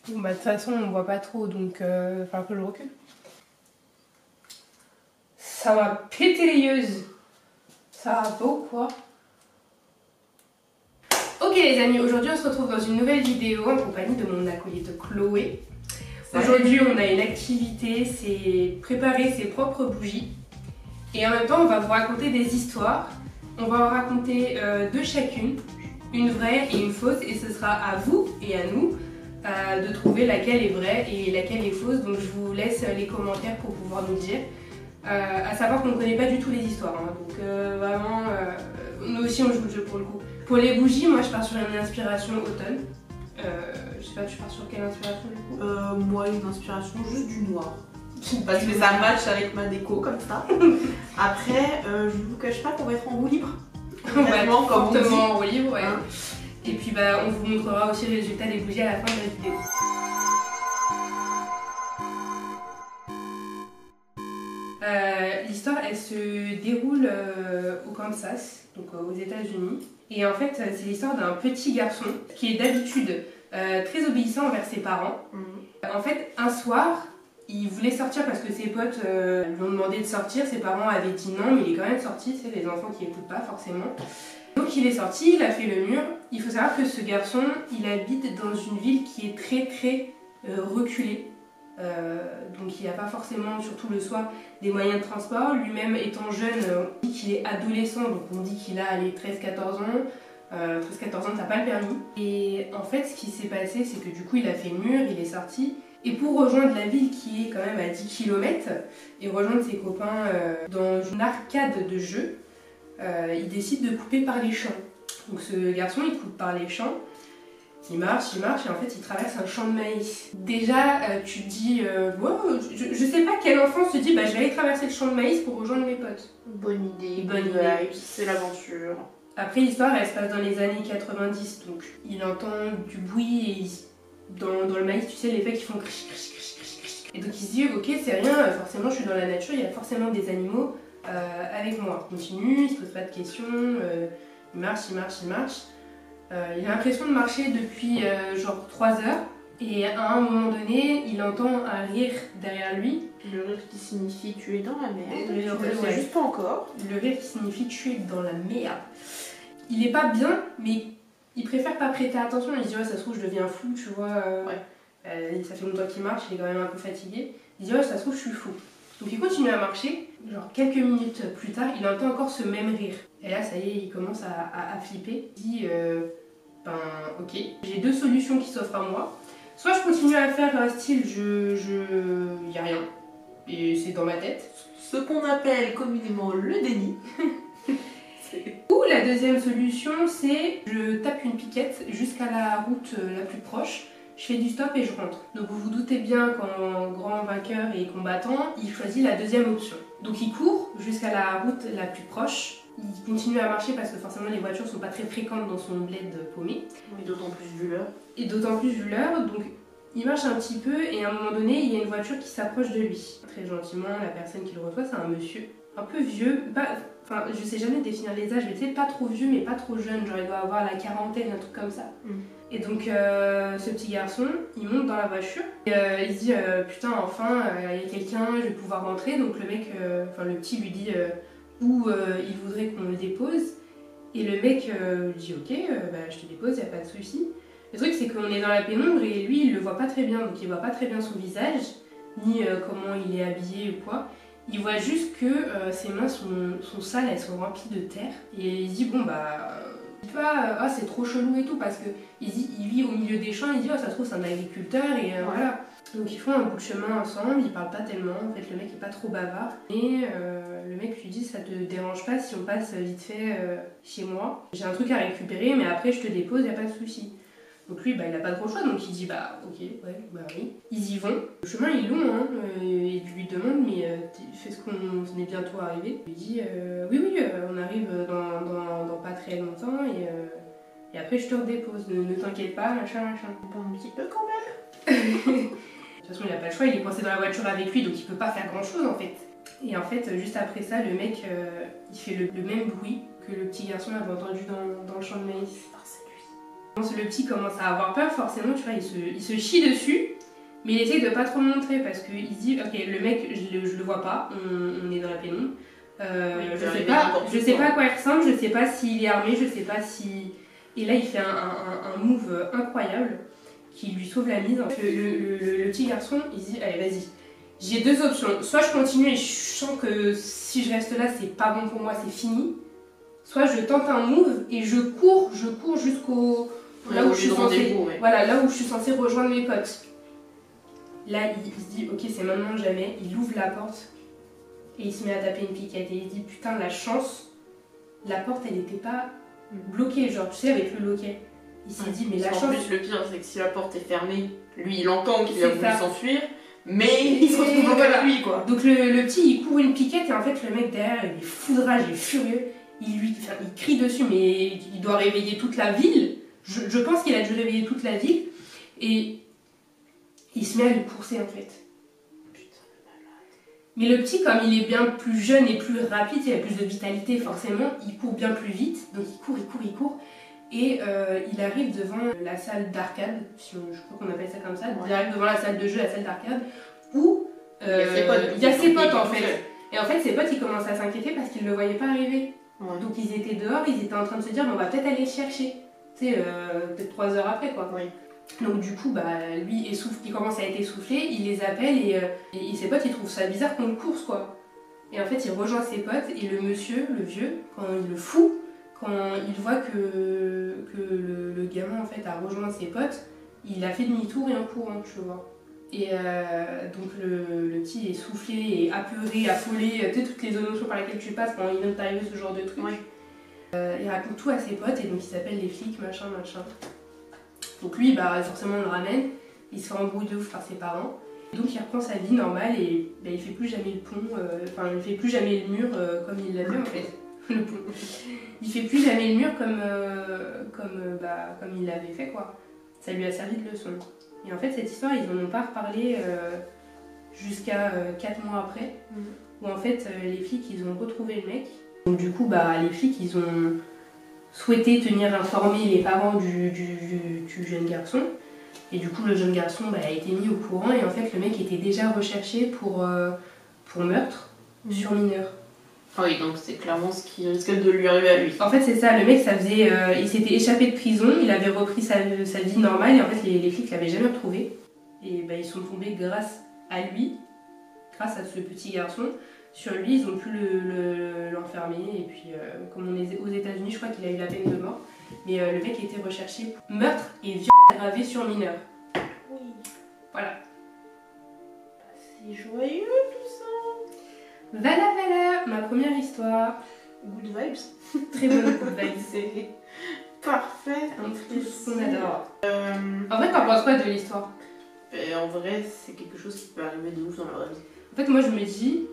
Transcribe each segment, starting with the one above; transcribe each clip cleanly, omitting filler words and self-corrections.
Bon bah de toute façon on voit pas trop donc il va falloir que je recule. Ça va péter les yeux. Ça va pas ou quoi? Ok les amis, aujourd'hui on se retrouve dans une nouvelle vidéo en compagnie de mon acolyte Chloé. Aujourd'hui on a une activité, c'est préparer ses propres bougies. Et en même temps on va vous raconter des histoires. On va en raconter deux chacune, une vraie et une fausse. Et ce sera à vous et à nous de trouver laquelle est vraie et laquelle est fausse. Donc je vous laisse les commentaires pour pouvoir nous dire. À savoir qu'on ne connaît pas du tout les histoires. Hein. Donc vraiment, nous aussi on joue le jeu pour le coup. Pour les bougies, moi je pars sur une inspiration automne. Je sais pas, tu pars sur quelle inspiration du coup? Moi une inspiration juste du noir. Parce que ça match avec ma déco comme ça. Après, je ne vous cache pas qu'on va être en roue libre. Vraiment, comme fortement en roue libre, ouais. Hein. Et puis bah, on vous montrera aussi le résultat des bougies à la fin de la vidéo. L'histoire elle se déroule au Kansas, donc aux États-Unis. Et en fait, c'est l'histoire d'un petit garçon qui est d'habitude très obéissant envers ses parents. En fait, un soir, il voulait sortir parce que ses potes lui ont demandé de sortir. Ses parents avaient dit non, mais il est quand même sorti. C'est les enfants qui n'écoutent pas forcément. Donc il est sorti, il a fait le mur. Il faut savoir que ce garçon, il habite dans une ville qui est très reculée. Donc il n'y a pas forcément, surtout le soir, des moyens de transport. Lui-même étant jeune, on dit qu'il est adolescent, donc on dit qu'il a 13-14 ans. 13-14 ans, t'as pas le permis. Et en fait, ce qui s'est passé, c'est que du coup, il a fait le mur, il est sorti. Et pour rejoindre la ville qui est quand même à 10 km et rejoindre ses copains dans une arcade de jeux, il décide de couper par les champs. Donc ce garçon, il coupe par les champs. Il marche et en fait il traverse un champ de maïs. Déjà tu te dis, wow, je sais pas quel enfant se dit bah je vais aller traverser le champ de maïs pour rejoindre mes potes. Bonne idée, bonne idée. C'est l'aventure. Après l'histoire elle se passe dans les années 90, donc il entend du bruit et dans le maïs tu sais les feuilles qui font cric cric cric cric cric. Et donc il se dit ok c'est rien, forcément je suis dans la nature, il y a forcément des animaux avec moi. Il continue, il se pose pas de questions, il marche. Il a l'impression de marcher depuis genre 3 heures et à un moment donné, il entend un rire derrière lui. Le rire qui signifie tu es dans la merde. Le rire, tu sais juste pas encore. Le rire qui signifie tu es dans la merde. Il est pas bien, mais il préfère pas prêter attention. Il se dit ouais ça se trouve je deviens fou, tu vois. Ça fait longtemps qu'il marche, il est quand même un peu fatigué. Il se dit ouais ça se trouve je suis fou. Donc il continue à marcher. Genre quelques minutes plus tard, il entend encore ce même rire. Et là ça y est, il commence à flipper. Il dit ben ok, j'ai deux solutions qui s'offrent à moi. Soit je continue à faire style y a rien et c'est dans ma tête. Ce qu'on appelle communément le déni. Ou la deuxième solution c'est je tape une piquette jusqu'à la route la plus proche. Je fais du stop et je rentre. Donc vous vous doutez bien qu'en grand vainqueur et combattant, il choisit la deuxième option. Donc il court jusqu'à la route la plus proche. Il continue à marcher parce que forcément les voitures sont pas très fréquentes dans son bled paumé. Et d'autant plus vu l'heure. Et d'autant plus vu l'heure, donc il marche un petit peu et à un moment donné il y a une voiture qui s'approche de lui. Très gentiment, la personne qui le reçoit c'est un monsieur. Un peu vieux, enfin je sais jamais définir les âges, mais tu sais pas trop vieux mais pas trop jeune, genre il doit avoir la quarantaine, un truc comme ça. Et donc ce petit garçon, il monte dans la voiture et il se dit putain enfin il y a quelqu'un, je vais pouvoir rentrer. Donc le mec, le petit lui dit où il voudrait qu'on le dépose. Et le mec lui dit ok, je te dépose, y a pas de souci. Le truc c'est qu'on est dans la pénombre et lui il le voit pas très bien, donc il voit pas très bien son visage, ni comment il est habillé ou quoi. Il voit juste que ses mains sont sales, elles sont remplies de terre. Et il se dit bon c'est trop chelou et tout parce que il vit au milieu des champs, il dit ça se trouve c'est un agriculteur et voilà. Donc ils font un bout de chemin ensemble, ils parlent pas tellement, en fait le mec est pas trop bavard. Et le mec lui dit ça te dérange pas si on passe vite fait chez moi. J'ai un truc à récupérer mais après je te dépose, y a pas de souci. Donc lui il a pas trop le choix donc il dit ok, ouais, oui. Ils y vont. Le chemin il est long hein, et il lui demande mais est-ce qu'on est bientôt arrivé? Il lui dit oui, on arrive dans pas très longtemps et après je te redépose, ne t'inquiète pas, machin. Bon, un petit peu quand même. De toute façon il a pas le choix, il est coincé dans la voiture avec lui donc il peut pas faire grand chose en fait. Et en fait juste après ça le mec il fait le même bruit que le petit garçon avait entendu dans le champ de maïs. Le petit commence à avoir peur, forcément, tu vois, il se chie dessus, mais il essaie de pas trop le montrer parce qu'il se dit, ok, le mec, je le vois pas, on est dans la pénombre. Je sais pas à quoi il ressemble, je sais pas s'il est armé, je sais pas si. Et là, il fait un move incroyable qui lui sauve la mise. Le petit garçon, il se dit, allez, vas-y. J'ai deux options. Soit je continue et je sens que si je reste là, c'est pas bon pour moi, c'est fini. Soit je tente un move et je cours jusqu'au là où je suis censée, voilà, là où je suis censée rejoindre mes potes. Là, il se dit, ok, c'est maintenant ou jamais. Il ouvre la porte et il se met à taper une piquette et il se dit, putain, la chance. La porte, elle n'était pas bloquée, genre, tu sais, avec le loquet. Il s'est dit, mais la chance. En plus, le pire, c'est que si la porte est fermée, lui, il entend qu'il a voulu s'enfuir. Mais il se retrouve bloqué avec lui, quoi. Donc le petit, il court une piquette et en fait, le mec derrière, il est foudrage, il est furieux. Il crie dessus, mais il doit réveiller toute la ville. Je pense qu'il a dû réveiller toute la ville. Et il se met à lui courser, en fait. Putain, le malade. Mais le petit, comme il est bien plus jeune et plus rapide, il a plus de vitalité, forcément, il court bien plus vite. Donc il court. Et il arrive devant la salle d'arcade, je crois qu'on appelle ça comme ça. Il arrive devant la salle de jeu, la salle d'arcade, où il y a ses potes en fait. Et en fait, ses potes, ils commencent à s'inquiéter parce qu'ils ne le voyaient pas arriver. Ouais. Donc ils étaient dehors, ils étaient en train de se dire, on va peut-être aller le chercher. Tu sais, peut-être 3 heures après, quoi. Oui. Donc du coup, lui, il commence à être essoufflé, il les appelle et ses potes, ils trouvent ça bizarre qu'on le course, quoi. Et en fait, il rejoint ses potes et le monsieur, le vieux, quand il le fout, quand il voit que le gamin en fait a rejoint ses potes, il a fait demi-tour et en courant, tu vois. Et donc le petit est soufflé, et apeuré, affolé, tu sais, toutes les émotions par lesquelles tu passes quand il vient de t'arriver ce genre de truc. Ouais. Il raconte tout à ses potes et donc il s'appelle les flics, machin. Donc lui, forcément on le ramène, il se fait embrouiller de ouf par ses parents. Et donc il reprend sa vie normale et il fait plus jamais le pont, il fait plus jamais le mur comme il l'a vu en fait. Il fait plus jamais le mur comme il l'avait fait, quoi. Ça lui a servi de leçon. Et en fait, cette histoire, ils n'en ont pas reparlé jusqu'à 4 mois après, où en fait, les flics, ils ont retrouvé le mec. Donc du coup, les flics, ils ont souhaité tenir informés les parents du jeune garçon. Et du coup, le jeune garçon a été mis au courant. Et en fait, le mec était déjà recherché pour meurtre sur mineur. Ah oui, donc c'est clairement ce qui risque de lui arriver à lui. En fait, c'est ça, le mec, il s'était échappé de prison, il avait repris sa vie normale et en fait, les flics l'avaient jamais retrouvé. Et ils sont tombés grâce à lui, grâce à ce petit garçon. Sur lui, ils ont pu l'enfermer et puis, comme on est aux États-Unis, je crois qu'il a eu la peine de mort. Mais le mec était recherché pour meurtre et viol aggravé sur mineur. Oui. Voilà. C'est joyeux tout ça. Voilà, ma première histoire. Good vibes. Très bonne good vibes. C'est parfait. Tout ce qu'on adore. En fait, t'en penses quoi de l'histoire? En vrai, c'est quelque chose qui peut arriver de ouf dans la vraie vie. En fait, moi je me dis,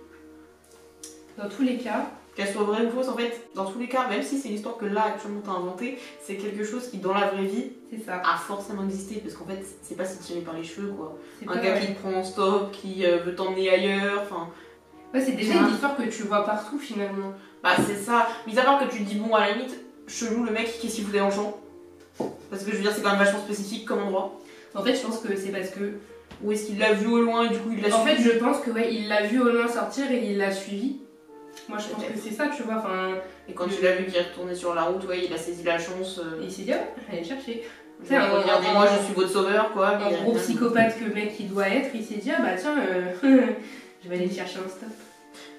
dans tous les cas, qu'elle soit vraie ou fausse, en fait, dans tous les cas, même si c'est une histoire que là actuellement t'as inventée, c'est quelque chose qui dans la vraie vie a forcément existé, parce qu'en fait, c'est pas si tiré par les cheveux, quoi. Un gars qui te prend en stop, qui veut t'emmener ailleurs, enfin. Ouais, c'est déjà une histoire que tu vois partout finalement. C'est ça. Mis à part que tu te dis, bon, à la limite, chelou le mec, qu'est-ce qu'il foutait dans le champ? Parce que je veux dire, c'est quand même vachement spécifique comme endroit. En fait, je pense que c'est parce que. Ou est-ce qu'il l'a vu au loin et du coup il l'a suivi? En fait, je pense que il l'a vu au loin sortir et il l'a suivi. Moi, je pense que c'est ça, tu vois. Et quand tu l'as vu qu'il est retourné sur la route, il a saisi la chance. Et il s'est dit, allez chercher. Regardez-moi, je suis votre sauveur, quoi. Un gros psychopathe que le mec il doit être, il s'est dit, tiens, je vais aller le chercher un stop.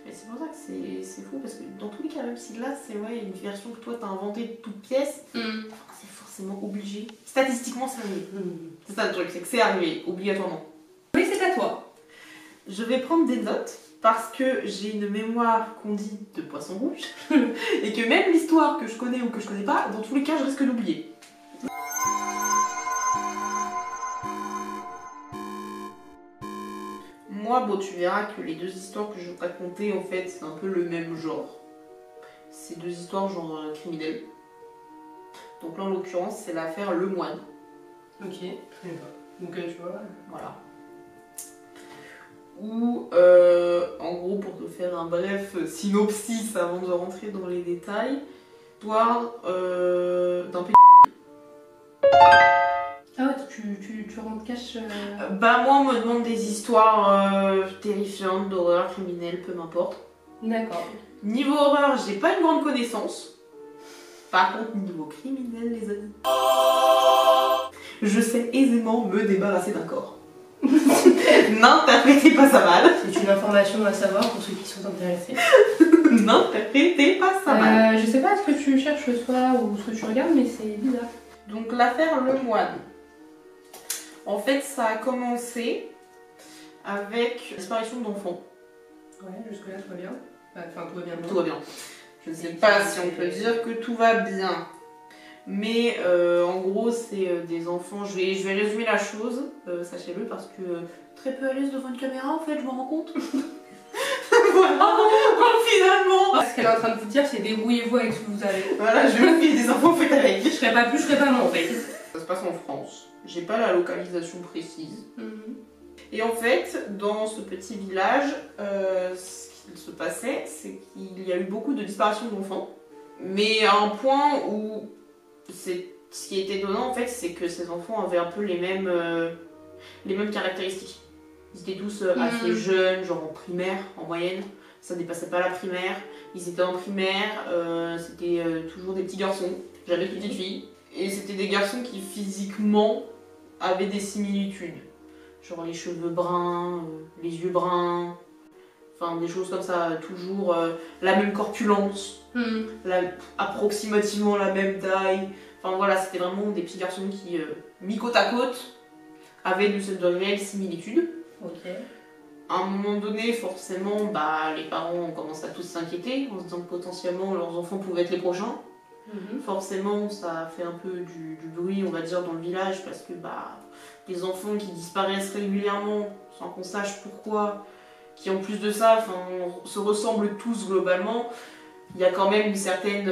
Mais c'est pour ça que c'est fou, parce que dans tous les cas, même si là c'est une version que toi t'as inventée de toute pièce, c'est forcément obligé. Statistiquement, c'est arrivé. C'est ça le truc, c'est que c'est arrivé, obligatoirement. Oui, c'est à toi. Je vais prendre des notes, parce que j'ai une mémoire qu'on dit de poisson rouge, et que même l'histoire que je connais ou que je connais pas, dans tous les cas, je risque d'oublier. Moi, tu verras que les deux histoires que je vais te raconter, en fait, c'est un peu le même genre. C'est deux histoires genre criminelles. Donc là, en l'occurrence, c'est l'affaire Le Moine. Ok, je connais pas. Donc tu vois. Voilà. Où, en gros, pour te faire un bref synopsis avant de rentrer dans les détails, histoire d'un Ah ouais, tu rentres cash. Bah moi on me demande des histoires terrifiantes, d'horreur, criminelles, peu m'importe. D'accord. Niveau horreur, j'ai pas une grande connaissance. Par contre, niveau criminel, les amis, je sais aisément me débarrasser d'un corps. N'interprétez pas ça mal. C'est une information à savoir pour ceux qui sont intéressés. N'interprétez pas ça mal. Je sais pas ce que tu cherches ce soir ou ce que tu regardes, mais c'est bizarre. Donc l'affaire Lemoine. En fait, ça a commencé avec la disparition d'enfants. Ouais, jusque-là, tout va bien. Enfin, tout va bien. Tout va bien. Je ne sais pas si on peut dire que tout va bien. Mais en gros, c'est des enfants. Je vais résumer la chose, sachez-le, parce que très peu à l'aise devant une caméra, en fait, je m'en rends compte. Voilà, finalement. Ce qu'elle est en train de vous dire, c'est débrouillez-vous avec ce que vous avez. Voilà, je vais filer des enfants, faites avec. Je ferai pas plus, je ferai pas moins, en fait. Ça se passe en France. J'ai pas la localisation précise. Et en fait, dans ce petit village, ce qu'il se passait, c'est qu'il y a eu beaucoup de disparitions d'enfants. Mais à un point où ce qui était étonnant, en fait, c'est que ces enfants avaient un peu les mêmes caractéristiques. Ils étaient tous assez jeunes, genre en primaire, en moyenne. Ça dépassait pas la primaire. Ils étaient en primaire, c'était toujours des petits garçons, jamais de petites filles. Et c'était des garçons qui physiquement avaient des similitudes. Genre les cheveux bruns, les yeux bruns, enfin des choses comme ça, toujours la même corpulence, approximativement la même taille. Enfin voilà, c'était vraiment des petits garçons qui, mis côte à côte, avaient de réelles similitudes. Ok. À un moment donné, forcément, bah, les parents ont commencé à tous s'inquiéter en se disant que potentiellement leurs enfants pouvaient être les prochains. Forcément, ça a fait un peu du bruit, on va dire, dans le village parce que bah, les enfants qui disparaissent régulièrement sans qu'on sache pourquoi, qui en plus de ça se ressemblent tous globalement, il y a quand même une certaine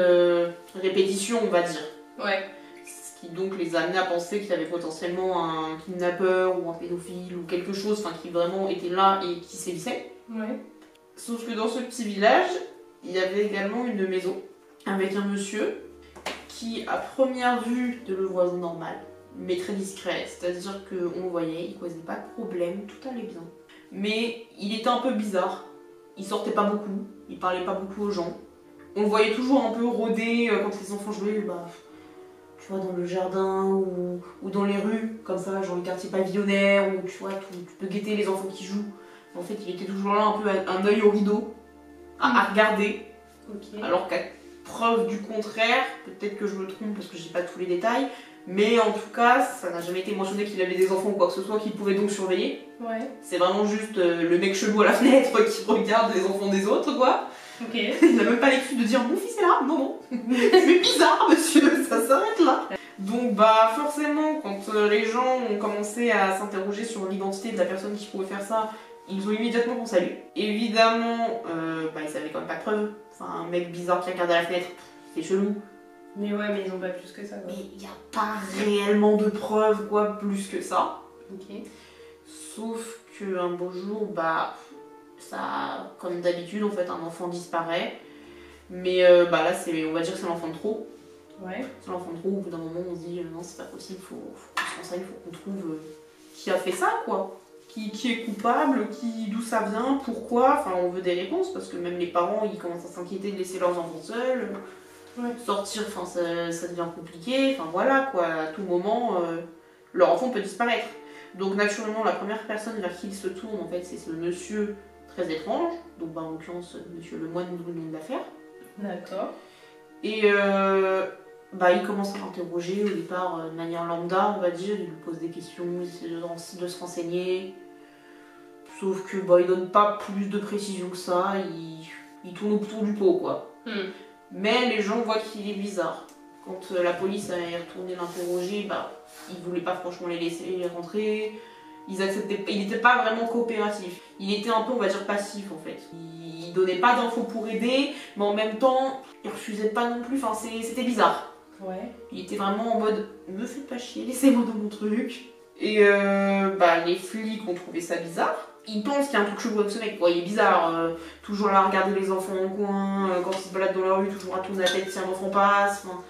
répétition, on va dire. Ouais. Ce qui donc les a amenés à penser qu'il y avait potentiellement un kidnappeur ou un pédophile ou quelque chose qui vraiment était là et qui sévissait. Ouais. Sauf que dans ce petit village, il y avait également une maison avec un monsieur qui, à première vue de le voisin normal, mais très discret, c'est-à-dire qu'on le voyait, il causait pas de problème, tout allait bien. Mais il était un peu bizarre, il sortait pas beaucoup, il parlait pas beaucoup aux gens. On le voyait toujours un peu rôder quand les enfants jouaient, bah, tu vois, dans le jardin ou dans les rues, comme ça, genre les quartiers pavillonnaires, où tu vois, tu peux guetter les enfants qui jouent. En fait, il était toujours là, un peu un œil au rideau, à regarder. Okay. Alors qu'à preuve du contraire, peut-être que je me trompe parce que j'ai pas tous les détails, mais en tout cas, ça n'a jamais été mentionné qu'il avait des enfants ou quoi que ce soit qu'il pouvait donc surveiller. Ouais. C'est vraiment juste le mec chelou à la fenêtre qui regarde les enfants des autres, quoi. Ok. Il n'a même pas l'excuse de dire mon fils est là, non, non. C'est bizarre, monsieur, ça s'arrête là. Donc, bah, forcément, quand les gens ont commencé à s'interroger sur l'identité de la personne qui pouvait faire ça, ils ont immédiatement pensé à lui. Évidemment, bah, ils avaient quand même pas de preuves. Enfin, un mec bizarre qui regarde à la fenêtre, c'est chelou. Mais ouais, mais ils ont pas plus que ça, quoi. Mais il n'y a pas réellement de preuves, quoi, plus que ça. Ok. Sauf qu'un beau jour, bah, ça, comme d'habitude, en fait, un enfant disparaît. Mais bah là, on va dire que c'est l'enfant de trop. Ouais. C'est l'enfant de trop, au bout d'un moment, on se dit non, c'est pas possible, faut qu'on se renseigne, faut qu'on trouve qui a fait ça, quoi. Qui est coupable, d'où ça vient, pourquoi, enfin on veut des réponses parce que même les parents ils commencent à s'inquiéter de laisser leurs enfants seuls, sortir, enfin ça devient compliqué, enfin voilà quoi, à tout moment leur enfant peut disparaître. Donc naturellement la première personne vers qui il se tourne en fait c'est ce monsieur très étrange, donc bah, en l'occurrence monsieur Lemoine d'où le nom de l'affaire. D'accord. Et bah, il commence à l'interroger au départ de manière lambda, on va dire, il lui pose des questions, il essaie de se renseigner. Sauf que bah, il donne pas plus de précision que ça, il tourne autour du pot quoi. Mais les gens voient qu'il est bizarre. Quand la police est retournée l'interroger, bah, ils voulaient pas franchement les laisser rentrer, ils acceptaient, il n'était pas vraiment coopératif. Il était un peu, on va dire, passif en fait. Il donnait pas d'infos pour aider, mais en même temps, il refusait pas non plus, enfin c'était bizarre. Ouais. Il était vraiment en mode me faites pas chier, laissez-moi dans mon truc. Et bah, les flics ont trouvé ça bizarre. Ils pensent qu'il y a un truc chelou avec ce mec, quoi. Il est bizarre, toujours là à regarder les enfants en coin, quand il se balade dans la rue, toujours à tourner la tête si un enfant passe. Enfin,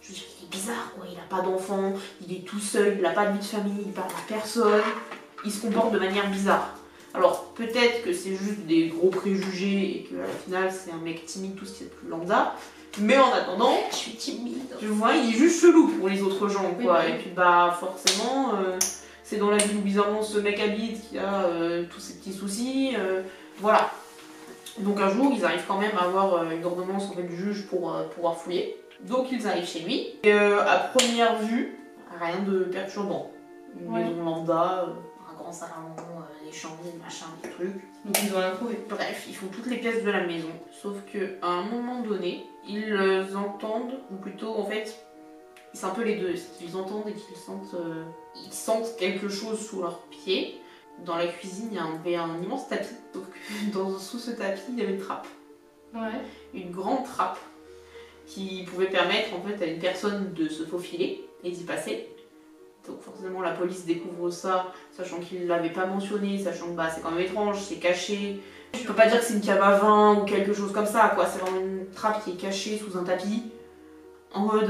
je veux dire, est bizarre quoi, il a pas d'enfant, il est tout seul, il a pas de vie de famille, il parle à personne, il se comporte de manière bizarre. Alors peut-être que c'est juste des gros préjugés et qu'à la finale c'est un mec timide, tout ce qui est plus lambda, mais en attendant, je suis timide. Tu vois, il est juste chelou pour les autres gens quoi, et puis bah forcément c'est dans la ville où bizarrement ce mec habite qui a tous ces petits soucis, voilà. Donc un jour ils arrivent quand même à avoir une ordonnance en fait, du juge pour pouvoir fouiller. Donc ils arrivent chez lui, et à première vue, rien de perturbant. Une maison lambda, un grand salon, des chambres, des machins, des trucs. Donc ils ont rien trouvé. Bref, ils font toutes les pièces de la maison. Sauf qu'à un moment donné, ils entendent, ou plutôt en fait, c'est un peu les deux, c'est qu'ils entendent et qu'ils sentent quelque chose sous leurs pieds. Dans la cuisine, il y avait un immense tapis, sauf que sous ce tapis, il y avait une trappe. Ouais. Une grande trappe qui pouvait permettre en fait à une personne de se faufiler et d'y passer. Donc forcément la police découvre ça, sachant qu'il ne l'avait pas mentionné, sachant que bah, c'est quand même étrange, c'est caché. Je peux pas dire que c'est une cave à vin ou quelque chose comme ça, quoi. C'est vraiment une trappe qui est cachée sous un tapis. En mode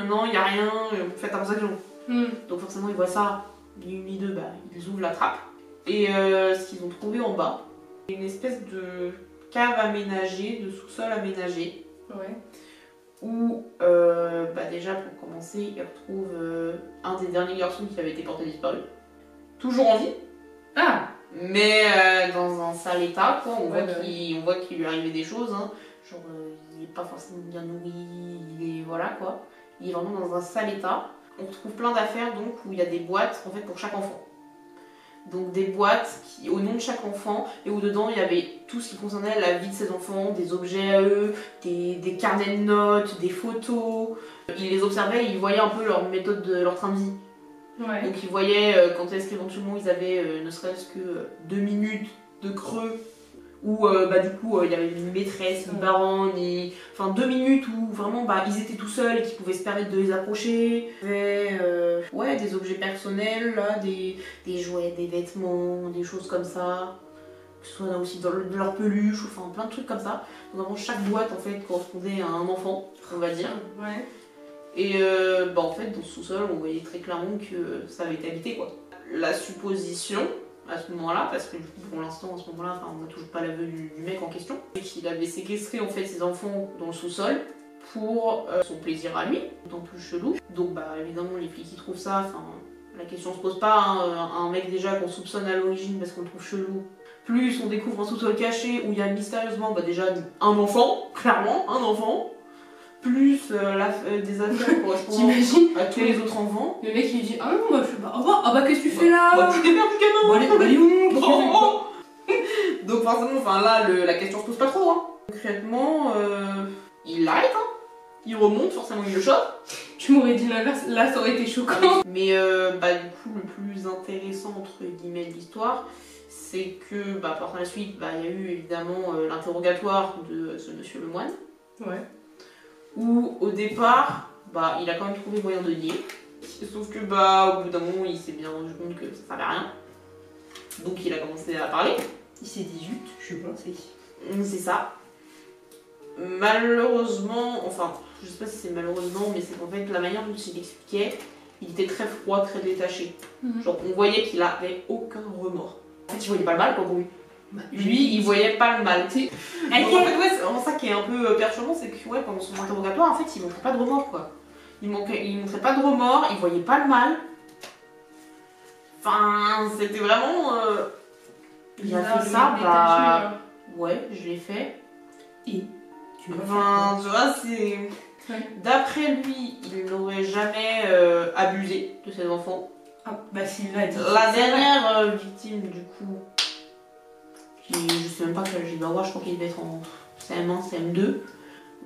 non, il n'y a rien, faites attention. Donc forcément ils voient ça, ni une ni deux, bah, ils ouvrent la trappe. Et ce qu'ils ont trouvé en bas, c'est une espèce de cave aménagée, de sous-sol aménagé. Ouais. Où bah déjà pour commencer, ils retrouvent un des derniers garçons qui avait été porté disparu. Toujours en vie. Ah. Mais dans un sale état, quoi. On voit qu'il lui arrivait des choses. Hein. Genre, il est pas forcément bien nourri, il est. Voilà quoi. Il est vraiment dans un sale état. On retrouve plein d'affaires donc où il y a des boîtes en fait pour chaque enfant. Donc des boîtes qui, au nom de chaque enfant, et où dedans il y avait tout ce qui concernait la vie de ces enfants, des objets à eux, des carnets de notes, des photos. Il les observait et il voyait un peu leur méthode, leur train de vie. Ouais. Donc il voyait quand est-ce qu'éventuellement ils avaient ne serait-ce que 2 minutes de creux, où bah, du coup il y avait une maîtresse, une baronne, enfin 2 minutes où vraiment bah, ils étaient tout seuls et qu'ils pouvaient se permettre de les approcher. Il y avait ouais, des objets personnels, là, des jouets, des vêtements, des choses comme ça. Que ce soit aussi de leur peluche, enfin plein de trucs comme ça. Donc vraiment chaque boîte en fait correspondait à un enfant, on va dire. Ouais. Et bah, en fait dans ce sous-sol on voyait très clairement que ça avait été habité quoi. La supposition à ce moment-là, parce que du coup pour l'instant à ce moment-là on n'a toujours pas l'aveu du mec en question, c'est qu'il avait séquestré en fait ses enfants dans le sous-sol pour son plaisir à lui, d'autant plus chelou. Donc bah évidemment les flics qui trouvent ça, enfin la question se pose pas, hein, un mec déjà qu'on soupçonne à l'origine parce qu'on le trouve chelou. Plus on découvre un sous-sol caché où il y a mystérieusement bah, déjà un enfant, clairement un enfant. Plus des affaires correspondant à tous les autres enfants. Le mec il dit ah non bah je sais pas, ah bah qu'est-ce que tu fais là? Bah tu démerdes du gamin. Bah allez où? Donc forcément enfin là la question se pose pas trop hein. Concrètement il l'arrête hein. Il remonte, forcément il le chope. Tu m'aurais dit l'inverse, là ça aurait été choquant. Mais bah du coup le plus intéressant entre guillemets de l'histoire, c'est que bah par la suite bah il y a eu évidemment l'interrogatoire de ce monsieur Lemoine. Ouais. Où au départ, bah, il a quand même trouvé moyen de nier. Sauf que bah, au bout d'un moment, il s'est bien rendu compte que ça servait à rien. Donc il a commencé à parler. Il s'est dit zut, je suis coincé. C'est ça. Malheureusement, enfin, je sais pas si c'est malheureusement, mais c'est qu'en fait, la manière dont il expliquait, il était très froid, très détaché. Genre, on voyait qu'il avait aucun remords. En fait, il voyait pas le mal, quoi, pour lui. Bah, lui, il voyait pas le mal. Donc, en fait, ouais, c'est vraiment ça qui est un peu perturbant, c'est que ouais, pendant son interrogatoire, en fait, il montrait pas de remords, quoi. Il montrait pas de remords, il voyait pas le mal. Enfin, c'était vraiment... Il a fait ça, bah... Ouais, je l'ai fait. Et tu l'as enfin, tu vois, c'est... Ouais. D'après lui, il n'aurait jamais abusé de ses enfants. Ah, bah s'il l'a dit. La dernière victime, du coup... je sais même pas quel âge il doit avoir, je crois qu'il devait être en CM1, CM2.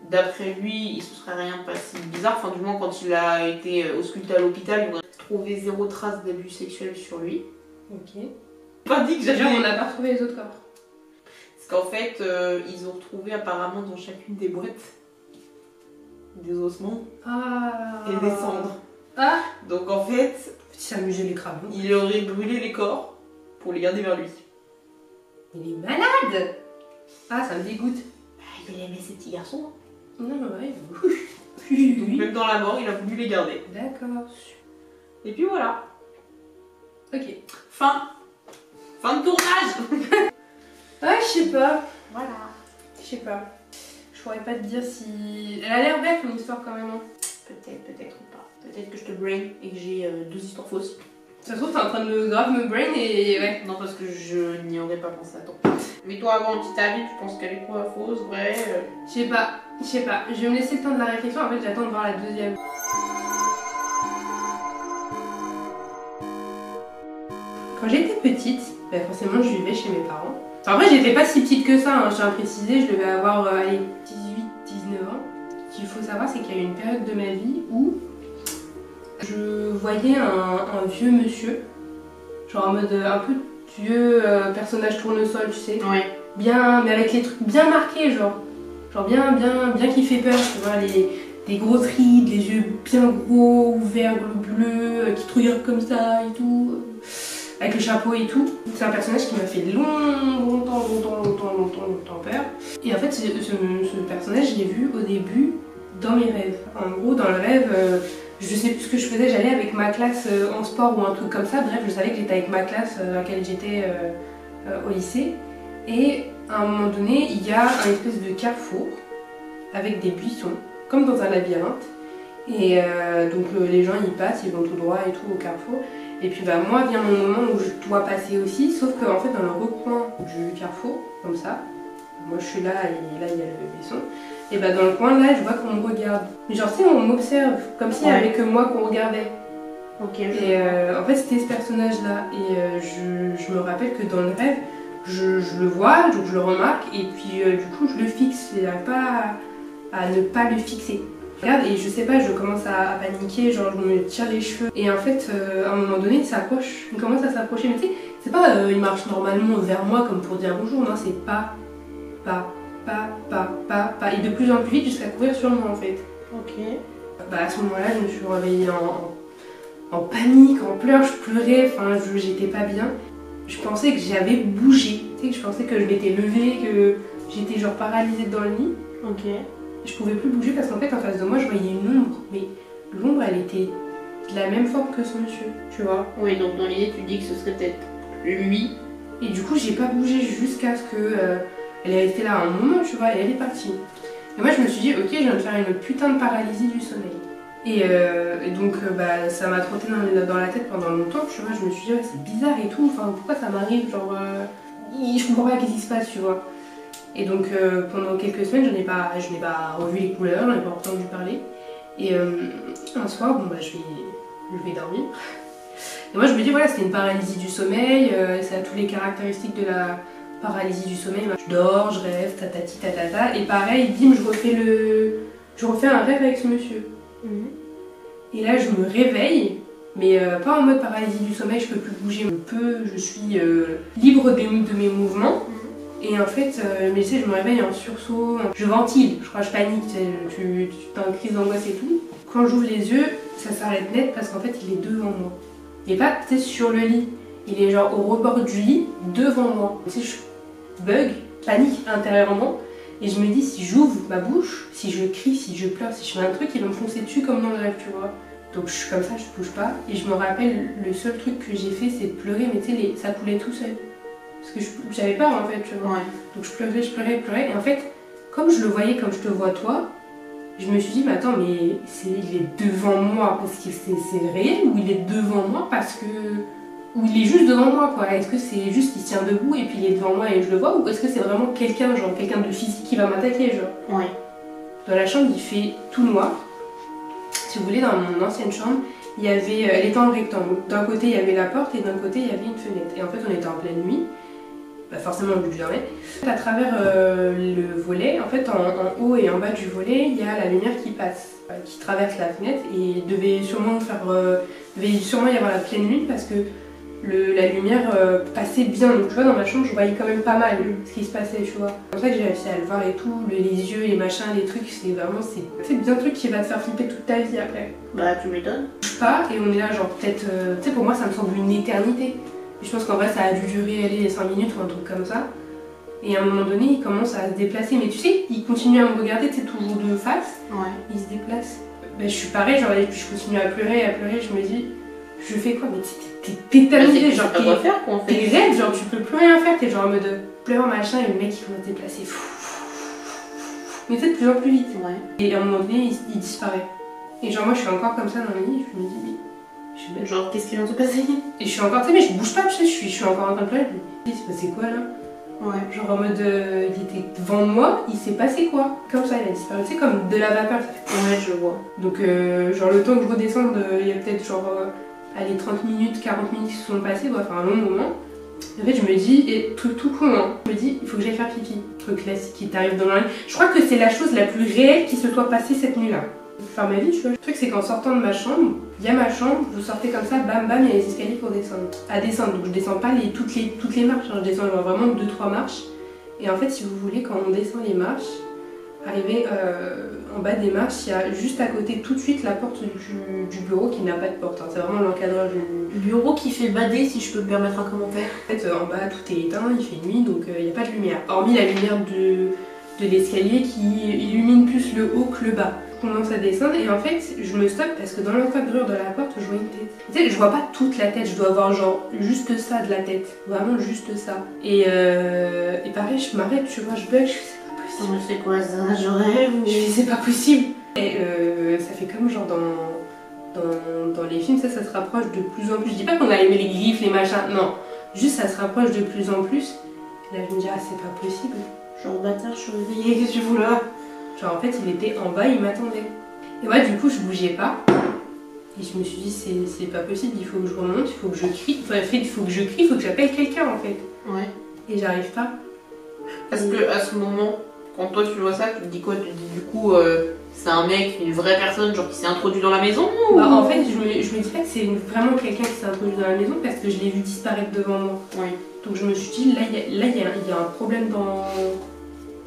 D'après lui, il se serait rien passé de bizarre, enfin du moins quand il a été ausculté à l'hôpital, il aurait trouvé 0 trace d'abus sexuel sur lui. Ok. Pas dit que j'avais... on n'a pas retrouvé les autres corps. Parce qu'en fait, ils ont retrouvé apparemment dans chacune des boîtes des ossements et des cendres. Ah. Donc en fait, s'amuser les crabes. Il aurait brûlé les corps pour les garder vers lui. Il est malade. Ah, ça me dégoûte. Il aimait ces petits garçons. Non, ouais. Oui. Même dans la mort, il a voulu les garder. D'accord. Et puis voilà. Ok. Fin de tournage. Ah, je sais pas. Voilà. Je sais pas. Je pourrais pas te dire si... Elle a l'air belle ton histoire quand même. Hein. Peut-être ou pas. Peut-être que je te brain et que j'ai 2 histoires fausses. Ça se trouve, t'es en train de grave me brain et ouais. Non, parce que je n'y aurais pas pensé. Attends. Mais toi, avant un petit avis, tu penses qu'elle est quoi, fausse, vraie Je sais pas. Je vais me laisser le temps de la réflexion. En fait, j'attends de voir la deuxième. Quand j'étais petite, bah forcément, je vivais chez mes parents. En vrai, j'étais pas si petite que ça. Hein. Je tiens à préciser, je devais avoir 18, 19 ans. Ce qu'il faut savoir, c'est qu'il y a eu une période de ma vie où je voyais un vieux monsieur, genre en mode un peu vieux personnage tournesol, tu sais. Ouais. Bien, mais avec les trucs bien marqués, genre bien qui fait peur, tu vois, des grosses rides, les yeux bien gros, ouverts, bleus, qui te regardent comme ça et tout, avec le chapeau et tout. C'est un personnage qui m'a fait longtemps peur. Et en fait, ce personnage, je l'ai vu au début dans mes rêves. En gros, dans le rêve, je sais plus ce que je faisais, j'allais avec ma classe en sport ou un truc comme ça. Bref, je savais que j'étais avec ma classe à laquelle j'étais au lycée. Et à un moment donné, il y a un espèce de carrefour avec des buissons, comme dans un labyrinthe. Et donc les gens y passent, ils vont tout droit et tout au carrefour. Et puis bah moi vient mon moment où je dois passer aussi, sauf qu'en fait dans le recoin du carrefour, comme ça, moi je suis là et là il y a le buisson. Et bah dans le coin là, je vois qu'on me regarde. Mais genre tu sais, on m'observe, comme si avec moi qu'on regardait. Ok. Et en fait c'était ce personnage là. Et je me rappelle que dans le rêve, je le vois, donc je le remarque, et puis du coup je le fixe. J'arrive pas à ne pas le fixer. Regarde, et je sais pas, je commence à paniquer, genre je me tire les cheveux. Et en fait, à un moment donné, il s'approche, il commence à s'approcher. Mais tu sais, c'est pas il marche normalement vers moi comme pour dire bonjour, non, c'est pas. Et de plus en plus vite jusqu'à courir sur moi en fait. Ok. Bah à ce moment-là, je me suis réveillée en panique, en pleurs, je pleurais, enfin j'étais pas bien. Je pensais que j'avais bougé, tu sais, que je pensais que je m'étais levée, que j'étais genre paralysée dans le lit. Ok. Je pouvais plus bouger parce qu'en fait en face de moi je voyais une ombre, mais l'ombre elle était de la même forme que ce monsieur, tu vois. Oui, donc dans l'idée tu dis que ce serait peut-être lui. Et du coup j'ai pas bougé jusqu'à ce que elle est restée là un moment, tu vois, et elle est partie. Et moi je me suis dit ok, je viens de faire une putain de paralysie du sommeil. Et donc bah, ça m'a trotté dans la tête pendant longtemps, tu vois, je me suis dit ouais, c'est bizarre et tout, enfin pourquoi ça m'arrive, genre je comprends pas qu'est-ce qui se passe, tu vois. Et donc pendant quelques semaines, je n'ai pas revu les couleurs, je n'ai pas entendu parler. Et un soir, bon bah je vais dormir. Et moi je me dis voilà, c'était une paralysie du sommeil, ça a toutes les caractéristiques de la paralysie du sommeil. Je dors, je rêve, tatati tatata, et pareil, bim, je refais un rêve avec ce monsieur. Et là je me réveille, mais pas en mode paralysie du sommeil, je peux plus bouger, je suis libre de mes mouvements. Et en fait, mais tu sais, je me réveille en sursaut, je ventile, je crois que je panique, tu as une crise d'angoisse et tout. Quand j'ouvre les yeux, ça s'arrête net parce qu'en fait, il est devant moi. Il est pas, tu sais, sur le lit, il est genre au rebord du lit, devant moi. Tu sais, je bug, panique intérieurement, et je me dis, si j'ouvre ma bouche, si je crie, si je pleure, si je fais un truc, il va me foncer dessus comme dans le rêve, tu vois. Donc je suis comme ça, je bouge pas, et je me rappelle, le seul truc que j'ai fait, c'est de pleurer, mais tu sais, ça coulait tout seul. Parce que j'avais peur en fait, tu vois. Ouais. Donc je pleurais. Et en fait, comme je le voyais comme je te vois toi, je me suis dit, mais attends, mais il est devant moi parce que c'est réel, ou il est devant moi parce que. Ou il est juste devant moi, quoi. Est-ce que c'est juste qu'il tient debout et puis il est devant moi et je le vois, ou est-ce que c'est vraiment quelqu'un de physique qui va m'attaquer, genre. Ouais. Dans la chambre, il fait tout noir. Si vous voulez, dans mon ancienne chambre, elle était en rectangle. D'un côté, il y avait la porte et d'un côté, il y avait une fenêtre. Et en fait, on était en pleine nuit. Bah forcément vu que je dormais. À travers le volet, en fait en haut et en bas du volet, il y a la lumière qui passe, qui traverse la fenêtre, et il devait sûrement y avoir la pleine lune parce que la lumière passait bien. Donc tu vois, dans ma chambre, je voyais quand même pas mal ce qui se passait, tu vois. C'est comme ça que j'ai réussi à le voir et tout, les yeux, les machins, les trucs, c'est bien un truc qui va te faire flipper toute ta vie après. Bah tu m'étonnes. Je pars et on est là genre peut-être, tu sais, pour moi ça me semble une éternité. Je pense qu'en vrai ça a dû durer les 5 minutes ou un truc comme ça. Et à un moment donné, il commence à se déplacer. Mais tu sais, il continue à me regarder, tu sais, toujours de face. Ouais. Il se déplace. Ben, je suis pareil, genre, et puis je continue à pleurer. Je me dis, je fais quoi? Mais t'es tétanisé, genre, t'es faire, quoi, en fait. T'es raide, genre, tu peux plus rien faire. T'es genre en mode pleure, machin, et le mec, il commence à se déplacer. Mais tu sais, de plus en plus vite. Ouais. Et à un moment donné, il disparaît. Et genre, moi, je suis encore comme ça dans le lit, je me dis, mais. Genre, qu'est-ce qui vient de se passer? Et je suis encore, tu sais, mais je bouge pas, tu sais, je suis encore en train de pleurer. Je me dis, il s'est passé quoi là? Ouais. Genre en mode, il était devant moi, il s'est passé quoi? Comme ça, il a disparu, tu sais, comme de la vapeur. Ouais, je vois. Donc, genre, le temps que je redescende, il y a peut-être genre, allez, 30 minutes, 40 minutes qui se sont passées, quoi, enfin un long moment. En fait, je me dis, et truc tout con, hein, je me dis, il faut que j'aille faire pipi. Truc classique qui t'arrive dans la nuit. Je crois que c'est la chose la plus réelle qui se soit passée cette nuit-là. Faire ma vie, tu vois. Le truc, c'est qu'en sortant de ma chambre, il y a ma chambre, vous sortez comme ça, bam bam, il y a les escaliers pour descendre. À descendre, donc je descends pas toutes les marches, hein, je descends genre vraiment 2-3 marches. Et en fait, si vous voulez, quand on descend les marches, arrivé en bas des marches, il y a juste à côté tout de suite la porte du bureau qui n'a pas de porte. Hein. C'est vraiment l'encadreur du bureau qui fait bader, si je peux me permettre un commentaire. En fait, en bas, tout est éteint, il fait nuit, donc il n'y a pas de lumière. Hormis la lumière de l'escalier qui illumine plus le haut que le bas. Je commence à descendre et en fait, je me stoppe parce que dans l'encadreur de la porte, je vois une tête. Tu sais, je vois pas toute la tête, je dois avoir genre juste ça de la tête. Vraiment juste ça. Et pareil, je m'arrête, tu vois, je bug, je fais c'est pas possible. Mais c'est quoi ça? Je rêve ou... Je fais c'est pas possible. Et ça fait comme genre dans les films, ça se rapproche de plus en plus. Je dis pas qu'on a aimé les griffes, les machins, non. Juste ça se rapproche de plus en plus. Et là je me dis ah c'est pas possible. Genre bâtard, je suis réveillée, qu'est-ce que tu fous là? Genre en fait il était en bas, il m'attendait. Et ouais du coup je bougeais pas. Et je me suis dit c'est pas possible, il faut que je remonte, il faut que je crie. Enfin, il faut que je crie, il faut que j'appelle quelqu'un en fait. Ouais. Et j'arrive pas. Parce que à ce moment, quand toi tu vois ça, tu te dis quoi? Tu te dis du coup c'est un mec, une vraie personne genre qui s'est introduit dans la maison ou... Bah en fait je me dis pas que c'est vraiment quelqu'un qui s'est introduit dans la maison parce que je l'ai vu disparaître devant moi. Oui. Donc je me suis dit là il y a un problème dans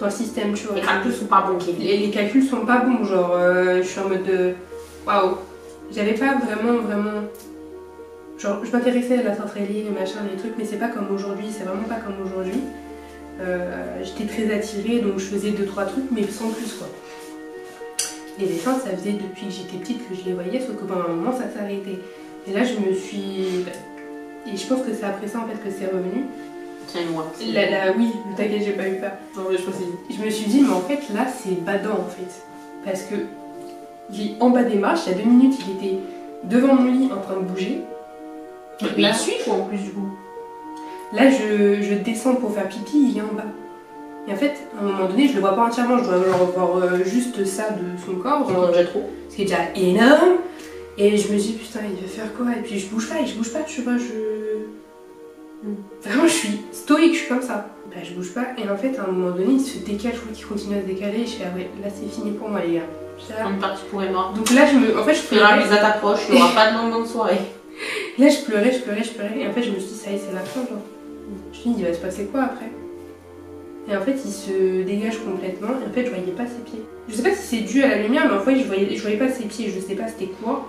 le système, tu vois. Les calculs sont pas bons, Kevin. Les calculs sont pas bons, genre je suis en mode de waouh. J'avais pas vraiment. Genre je m'intéressais à la sorcellerie, les machins, les trucs, mais c'est pas comme aujourd'hui, c'est vraiment pas comme aujourd'hui. J'étais très attirée donc je faisais 2-3 trucs, mais sans plus quoi. Les dessins, ça faisait depuis que j'étais petite que je les voyais, sauf que pendant un moment ça s'arrêtait. Et là je me suis. Et je pense que c'est après ça en fait que c'est revenu. Tiens-moi. Oui, t'inquiète, j'ai pas eu peur. Non, mais je pense que je me suis dit, mais en fait là c'est badant en fait. Parce que il est en bas des marches, il y a 2 minutes il était devant mon lit en train de bouger. Mais là, il suit quoi en plus du coup. Là je descends pour faire pipi, il est en bas. Et en fait, à un moment donné, je le vois pas entièrement, je dois voir juste ça de son corps. Déjà trop. Ce qui est déjà énorme. Et je me dis, putain, il veut faire quoi? Et puis je bouge pas, tu vois, Vraiment, je suis stoïque, je suis comme ça. Bah, je bouge pas, et en fait, à un moment donné, il se décale, je vois qu'il continue à se décaler, et je fais, ah ouais, là c'est fini pour moi, les gars. C'est une partie pour Emma. Donc là, en fait, je pleurais. Les t'approche, il n'y aura pas de lendemain de soirée. Là, je pleurais, et en fait, je me suis dit, ça y est, c'est la fin, genre. Je me suis dit, il va se passer quoi après? Et en fait, il se dégage complètement, et en fait, je voyais pas ses pieds. Je sais pas si c'est dû à la lumière, mais en fait, je voyais pas ses pieds, je sais pas c'était quoi.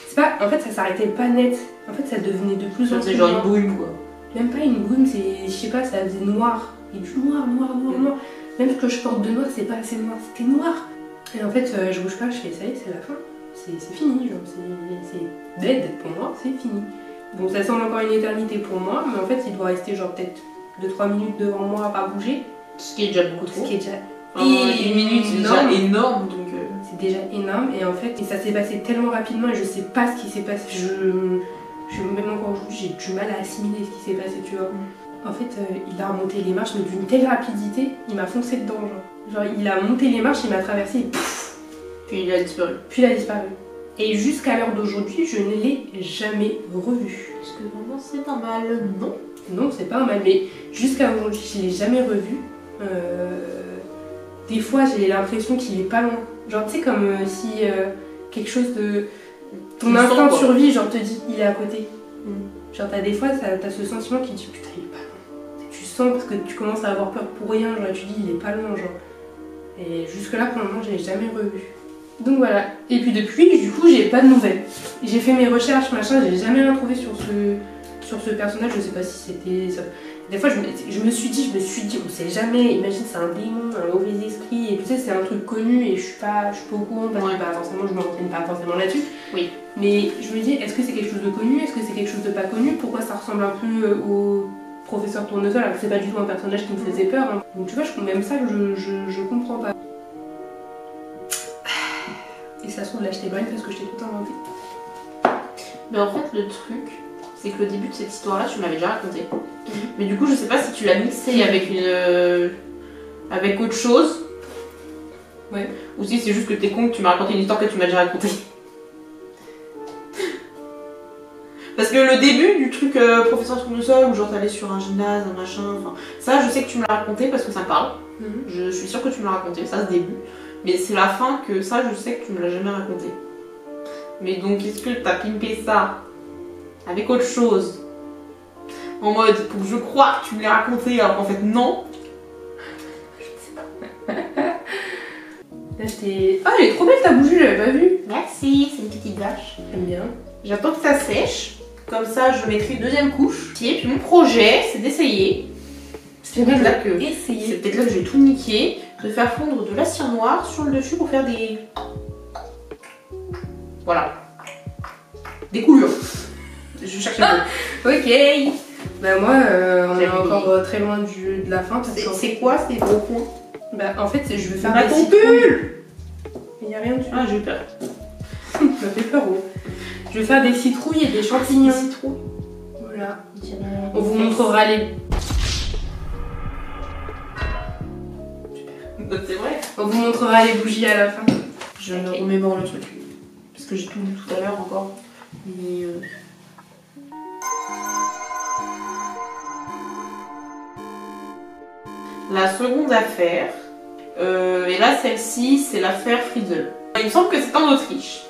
C'est pas, en fait, ça s'arrêtait pas net. En fait, ça devenait de plus en plus. C'est genre une brume quoi. Même pas une brume, c'est, je sais pas, ça faisait noir. Et du noir. Même ce que je porte de noir, c'est pas assez noir, c'était noir. Et en fait, je bouge pas, je fais, ça y est, c'est la fin. C'est fini, genre, c'est dead pour moi, c'est fini. Bon, ça semble encore une éternité pour moi, mais en fait, il doit rester genre peut-être 2-3 minutes devant moi à pas bouger. Ce qui est déjà beaucoup trop. Ce qui est déjà une minute, c'est déjà énorme, donc... C'est déjà énorme, et en fait, ça s'est passé tellement rapidement, et je sais pas ce qui s'est passé. Même encore aujourd'hui, j'ai du mal à assimiler ce qui s'est passé, tu vois. En fait, il a remonté les marches, mais d'une telle rapidité, il m'a foncé dedans, genre. Il a monté les marches, il m'a traversé, et pouf. Puis il a disparu. Et jusqu'à l'heure d'aujourd'hui, je ne l'ai jamais revu. Est-ce que vraiment c'est un mal? Non. Non, c'est pas un mal, mais jusqu'à aujourd'hui, je l'ai jamais revu. Des fois, j'ai l'impression qu'il est pas loin. Genre, tu sais, comme si quelque chose de... Ton instinct de survie, genre, te dit, il est à côté. Genre, t'as des fois, t'as ce sentiment qui dit, putain, il est pas loin. Tu sens parce que tu commences à avoir peur pour rien, genre, et tu dis, il est pas loin, genre. Et jusque-là, pour le moment, je l'ai jamais revu. Donc voilà. Et puis depuis, du coup, j'ai pas de nouvelles. J'ai fait mes recherches, machin, j'ai jamais rien trouvé sur ce personnage. Je sais pas si c'était... Des fois, je me suis dit, on sait jamais, imagine c'est un démon, un mauvais esprit, et tu sais, c'est un truc connu et je suis pas au courant parce que bah, forcément, je me renseigne pas forcément là-dessus. Oui. Mais je me dis, est-ce que c'est quelque chose de connu, est-ce que c'est quelque chose de pas connu, pourquoi ça ressemble un peu au professeur Tournesol, alors que c'est pas du tout un personnage qui me faisait peur. Hein. Donc tu vois, même ça, je comprends pas. Et ça se trouve, là, je t'éloigne parce que je t'ai tout inventé. Mais en fait, le truc, c'est que le début de cette histoire-là, tu me l'avais déjà raconté. Mais du coup, je sais pas si tu l'as mixé avec avec autre chose. Ouais. Ou si c'est juste que t'es con que tu m'as raconté une histoire que tu m'as déjà racontée. Parce que le début du truc professeur Tournesol, où genre t'allais sur un gymnase, un machin, enfin... Ça, je sais que tu me l'as raconté parce que ça me parle. Je suis sûre que tu me l'as raconté, ça, ce début. Mais c'est la fin que ça, je sais que tu me l'as jamais raconté. Mais donc, est-ce que t'as pimpé ça avec autre chose? En mode, pour que je croie que tu me l'as raconté, alors qu'en fait, non. Je sais pas. Là, j'étais... Ah, elle est trop belle ta bougie, je l'avais pas vue. Merci, c'est une petite gâche. J'aime bien. J'attends que ça sèche. Comme ça, je mettrai une deuxième couche. Et puis mon projet, c'est d'essayer. C'est peut-être là que je vais tout niquer. De faire fondre de la cire noire sur le dessus pour faire des... Voilà. Des coulures. Je cherche un peu. Ok. Bah moi, on est encore très loin de la fin. C'est quoi ces gros points? Bah en fait, je veux faire des citrouilles. Il n'y a rien dessus. Ah, j'ai eu peur. Ça me fait peur, oh. Je vais faire des citrouilles et des champignons. Des citrouilles. Voilà. On vous montrera les... C'est vrai. On vous montrera les bougies à la fin. Je me remémore le truc. Parce que j'ai tout lu tout à l'heure encore. Mais la seconde affaire, et là celle-ci, c'est l'affaire Fritzl. Il me semble que c'est en Autriche.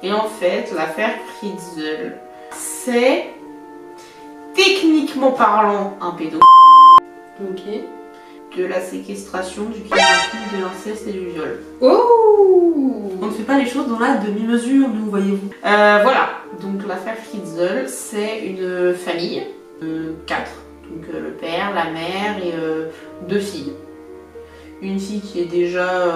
Et en fait, l'affaire Fritzl, c'est techniquement parlant un pédo. Ok. De la séquestration, du kidnapping, de l'inceste et du viol. Oh! On ne fait pas les choses dans la demi-mesure, nous, voyez-vous. Voilà, donc l'affaire Fritzl, c'est une famille, 4. Donc le père, la mère et 2 filles. Une fille qui est déjà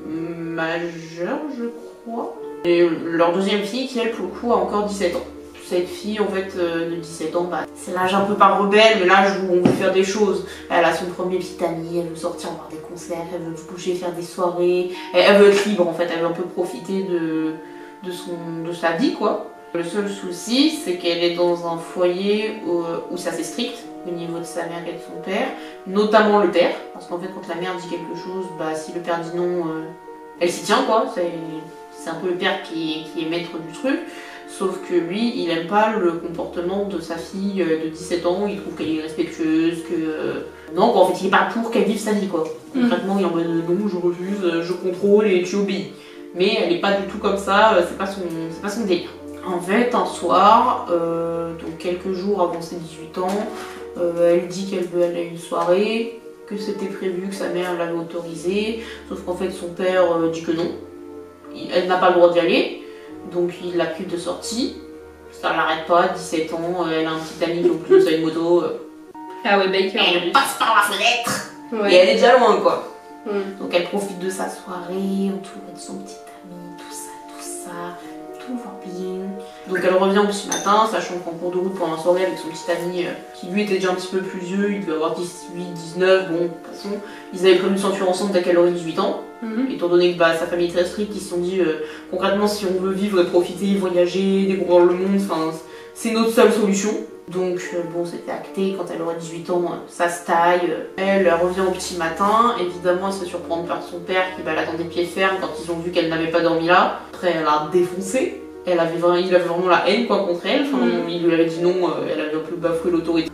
majeure, je crois. Et leur deuxième fille qui, elle, pour le coup, a encore 17 ans. Cette fille, en fait, de 17 ans, bah, c'est l'âge un peu pas rebelle, mais l'âge où on veut faire des choses. Elle a son premier petit ami, elle veut sortir voir des concerts, elle veut bouger, faire des soirées. Elle veut être libre, en fait, elle veut un peu profiter de sa vie, quoi. Le seul souci, c'est qu'elle est dans un foyer où c'est assez strict au niveau de sa mère et de son père, notamment le père, parce qu'en fait, quand la mère dit quelque chose, bah, si le père dit non, elle s'y tient, quoi. C'est un peu le père qui est maître du truc. Sauf que lui, il aime pas le comportement de sa fille de 17 ans, il trouve qu'elle est irrespectueuse, que... Non, quoi, en fait, il est pas pour qu'elle vive sa vie, quoi. Concrètement, il est en mode non, je refuse, je contrôle et tu obéis. Mais elle est pas du tout comme ça, c'est pas son délire. En fait, un soir, donc quelques jours avant ses 18 ans, elle dit qu'elle veut aller à une soirée, que c'était prévu, que sa mère l'avait autorisé, sauf qu'en fait, son père dit que non. Elle n'a pas le droit d'y aller. Donc il la prive de sortie, ça l'arrête pas, 17 ans, elle a un petit ami qui en plus a une moto. Ah ouais, Baker. Elle passe par la fenêtre ouais. Et elle est déjà loin, quoi. Donc elle profite de sa soirée, entourée de son petit ami, tout ça, tout va bien. Donc elle revient au petit matin, sachant qu'en cours de route pendant la soirée avec son petit ami qui lui était déjà un petit peu plus vieux, il devait avoir 18, 19, bon, de toute façon, ils avaient prévu de s'enfuir ensemble dès qu'elle aurait 18 ans. Étant donné que bah, sa famille est très stricte, ils se sont dit concrètement si on veut vivre et profiter, voyager, découvrir le monde, c'est notre seule solution. Donc bon, c'était acté, quand elle aura 18 ans, ça se taille. Elle revient au petit matin, évidemment elle se fait surprendre par son père qui va l'attendre des pieds fermes quand ils ont vu qu'elle n'avait pas dormi là. Après elle a défoncé, il avait vraiment la haine quoi contre elle, il lui avait dit non, elle avait un peu bafoué l'autorité.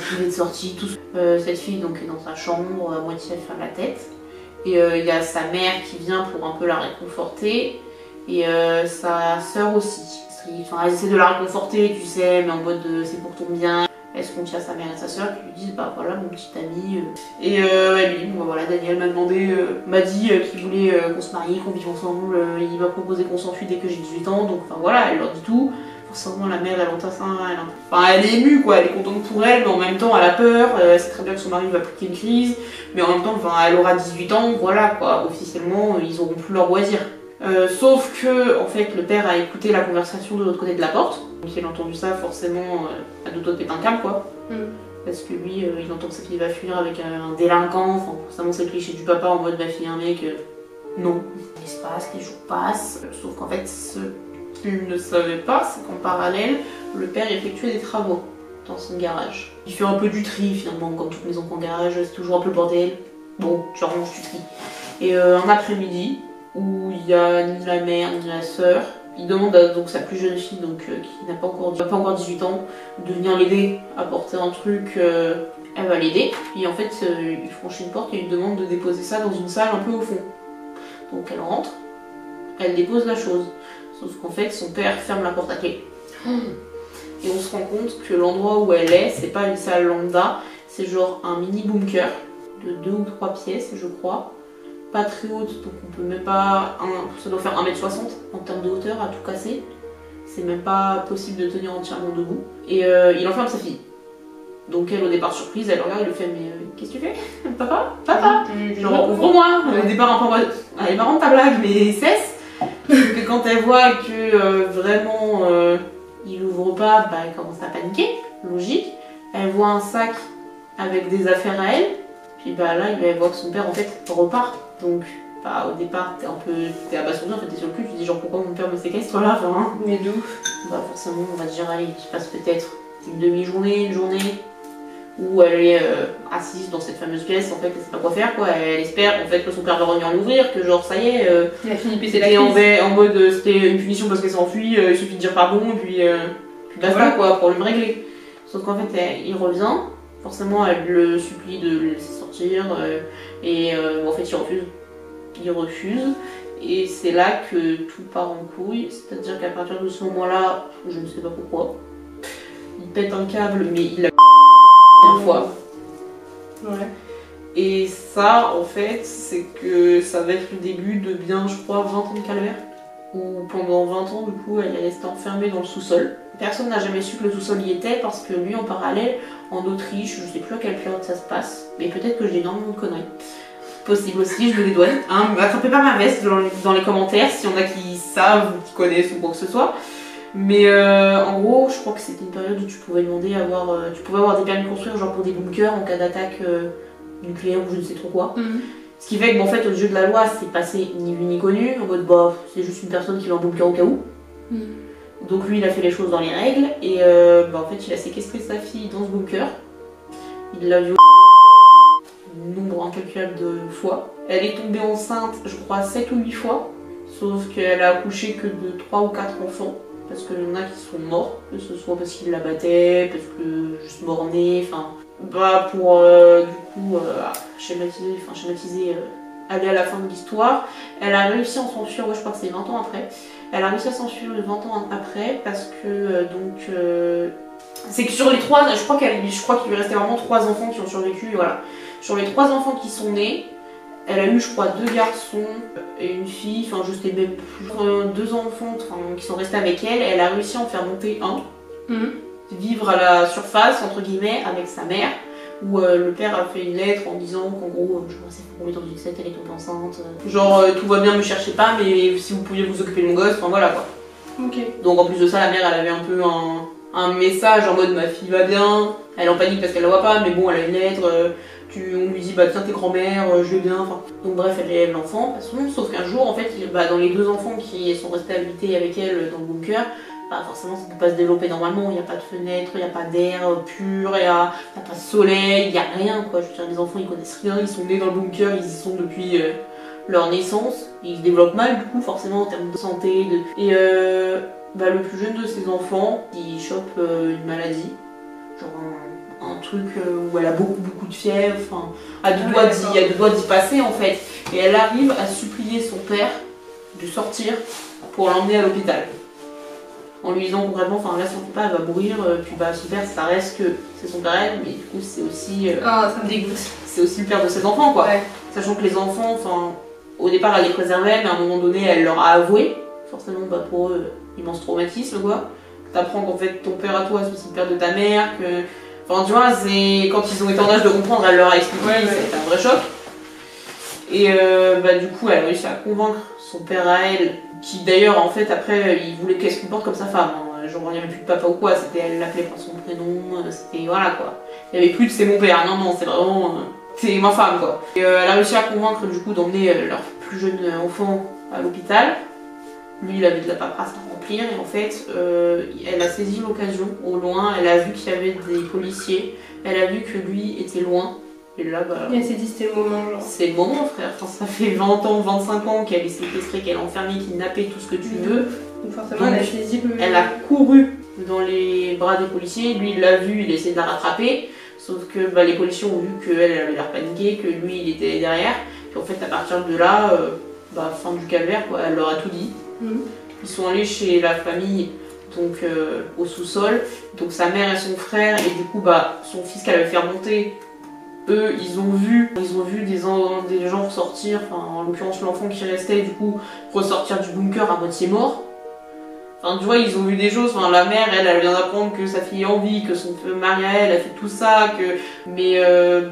Privé de sortie, tout cette fille donc est dans sa chambre, à moitié ferme la tête. Et il y a sa mère qui vient pour un peu la réconforter, et sa sœur aussi. Enfin, elle essaie de la réconforter, tu sais, mais en mode c'est pour ton bien. Elle se confie à sa mère et sa sœur qui lui disent bah voilà mon petit ami. Et elle lui dit bon bah voilà, Daniel m'a dit qu'il voulait qu'on se marie, qu'on vive ensemble, il m'a proposé qu'on s'enfuit dès que j'ai 18 ans, donc enfin voilà, elle leur dit tout. forcément la mère elle entasse elle est émue quoi, elle est contente pour elle, mais en même temps elle a peur, elle sait très bien que son mari va appliquer une crise, mais en même temps elle aura 18 ans, voilà quoi, officiellement ils auront plus leur loisir. Sauf que en fait le père a écouté la conversation de l'autre côté de la porte, donc il a entendu ça forcément à deux doigts de péter un câble quoi. Parce que lui il entend que sa fille va fuir avec un délinquant, enfin forcément c'est le cliché du papa en mode ma fille un mec, non. Les jours passent, sauf qu'en fait ce qu'il ne savait pas c'est qu'en parallèle le père effectuait des travaux dans son garage. Il fait un peu du tri finalement, comme toute maison en garage, c'est toujours un peu le bordel. Bon, tu ranges, tu tries. Et un après-midi, où il n'y a ni la mère ni la sœur, il demande à donc, sa plus jeune fille, donc, qui n'a pas encore 18 ans, de venir l'aider à porter un truc. Elle va l'aider, et en fait il franchit une porte et il lui demande de déposer ça dans une salle un peu au fond. Donc elle rentre, elle dépose la chose, sauf qu'en fait son père ferme la porte à clé. Et on se rend compte que l'endroit où elle est, c'est pas une salle lambda, c'est genre un mini bunker de 2 ou 3 pièces je crois. Pas très haute, donc on peut même pas. Ça doit faire 1m60 en termes de hauteur à tout casser. C'est même pas possible de tenir entièrement debout. Et il enferme sa fille. Donc elle, au départ surprise, elle regarde et lui fait mais qu'est-ce que tu fais Papa Genre ouvre-moi. Au départ un peu en mode elle est marrante ta blague mais cesse. Que quand elle voit que vraiment il ouvre pas, bah elle commence à paniquer, logique. Elle voit un sac avec des affaires à elle. Puis bah là elle voit que son père en fait repart. Donc bah, au départ t'es abasourdi, en fait t'es sur le cul, tu te dis genre pourquoi mon père me séquestre là, enfin. Mais d'où Bah forcément on va se dire allez, il passe peut-être une demi-journée, une journée où elle est assise dans cette fameuse pièce, en fait elle sait pas quoi faire quoi, elle espère en fait que son père va revenir l'ouvrir, que genre ça y est, il a fini de pisser la crise. En mode c'était une punition parce qu'elle s'est enfuie, il suffit de dire pardon et puis basta voilà. Quoi, problème réglé. Sauf qu'en fait il revient, forcément elle le supplie de le laisser sortir et en fait il refuse et c'est là que tout part en couille, c'est-à-dire qu'à partir de ce moment-là, je ne sais pas pourquoi, il pète un câble mais il a fois. Ouais. Et ça, en fait, c'est que ça va être le début de bien, je crois, 20 ans de calvaire. Où pendant 20 ans, du coup, elle est restée enfermée dans le sous-sol. Personne n'a jamais su que le sous-sol y était parce que lui, en parallèle, en Autriche, je sais plus à quelle période ça se passe, mais peut-être que j'ai énormément de conneries. Possible aussi, je me dédouane. Hein, attrapez pas ma veste dans les commentaires s'il y en a qui savent ou qui connaissent ou quoi que ce soit. Mais en gros, je crois que c'était une période où tu pouvais demander à avoir, tu pouvais avoir des permis de construire genre pour des bunkers en cas d'attaque nucléaire ou je ne sais trop quoi. Ce qui fait que bon, en fait, au jeu de la loi, c'est passé ni vu ni connu, en mode bah c'est juste une personne qui va en bunker au cas où. Donc lui, il a fait les choses dans les règles et bah, en fait, il a séquestré sa fille dans ce bunker. Il l'a violée nombre incalculable de fois. Elle est tombée enceinte, je crois, 7 ou 8 fois. Sauf qu'elle a accouché que de 3 ou 4 enfants. Parce qu'il y en a qui sont morts, que ce soit parce qu'il la battait, parce que juste mort-né, enfin... Bah pour du coup schématiser aller à la fin de l'histoire, elle a réussi à s'enfuir, ouais je crois que c'est 20 ans après. Elle a réussi à s'enfuir 20 ans après parce que c'est que sur les 3, je crois qu'il lui restait vraiment 3 enfants qui ont survécu, et voilà. Sur les 3 enfants qui sont nés, elle a eu, je crois, 2 garçons et une fille, enfin, je sais même plus. 2 enfants qui sont restés avec elle, et elle a réussi à en faire monter un. Vivre à la surface, entre guillemets, avec sa mère, où le père a fait une lettre en disant qu'en gros, je sais pas combien de temps du 7, elle est tombée enceinte. Genre, tout va bien, me cherchez pas, mais si vous pouviez vous occuper de mon gosse, enfin voilà quoi. Donc en plus de ça, la mère, elle avait un peu un message en mode ma fille va bien, elle est en panique parce qu'elle la voit pas, mais bon, elle a une lettre. On lui dit bah tiens t'es grand-mère, je vais bien, enfin. Donc bref elle élève l'enfant, sauf qu'un jour en fait dans les 2 enfants qui sont restés habités avec elle dans le bunker, bah forcément ça peut pas se développer normalement, il n'y a pas de fenêtre, il n'y a pas d'air pur, il n'y a pas de soleil, il n'y a rien quoi, je veux dire les enfants ils connaissent rien, ils sont nés dans le bunker, ils y sont depuis leur naissance, ils se développent mal du coup forcément en termes de santé, et le plus jeune de ces enfants il chope une maladie, genre un truc où elle a beaucoup de fièvre, enfin, à deux doigts d'y passer en fait. Et elle arrive à supplier son père de sortir pour l'emmener à l'hôpital. En lui disant concrètement, enfin là si on ne peut pas, elle va mourir, puis bah son père ça reste que c'est son père elle, mais du coup c'est aussi... ça me dégoûte. C'est aussi le père de ses enfants quoi. Ouais. Sachant que les enfants, enfin, au départ elle les préservait, mais à un moment donné elle leur a avoué, forcément bah, pour eux, immense traumatisme quoi. t'apprends qu'en fait ton père à toi c'est aussi le père de ta mère, que... Enfin tu vois, c'est quand ils ont été en âge de comprendre, elle leur a expliqué, c'était un vrai choc. Et bah du coup elle a réussi à convaincre son père à elle, qui d'ailleurs en fait après il voulait qu'elle se comporte comme sa femme, hein. Genre il n'y avait plus de papa ou quoi, c'était elle l'appelait par son prénom, c'était voilà quoi. Il n'y avait plus de c'est mon père, non c'est vraiment c'est ma femme quoi. Et elle a réussi à convaincre du coup d'emmener leur plus jeune enfant à l'hôpital. Lui il avait de la paperasse à remplir et en fait elle a saisi l'occasion au loin, elle a vu qu'il y avait des policiers, elle a vu que lui était loin. Et là, bah. Et elle s'est dit c'était le moment, genre. C'est le moment, frère. Enfin, ça fait 20 ans, 25 ans qu'elle est séquestrée, qu'elle est enfermée, kidnappée, tout ce que tu veux. Donc, forcément, elle a saisi le. Elle a couru dans les bras des policiers. Lui, il l'a vu, il a essayé de la rattraper. Sauf que bah, les policiers ont vu qu'elle avait l'air paniquée, que lui, il était derrière. Puis en fait, à partir de là, bah, fin du calvaire, quoi. Elle leur a tout dit. Ils sont allés chez la famille. Donc au sous-sol, donc sa mère et son frère, et du coup bah son fils qu'elle avait fait remonter. Eux, ils ont vu des gens ressortir, enfin en l'occurrence l'enfant qui restait du coup ressortir du bunker à moitié mort. Enfin tu vois, ils ont vu des choses, enfin la mère elle vient d'apprendre que sa fille est en vie, que son mari à elle a fait tout ça, que... Mais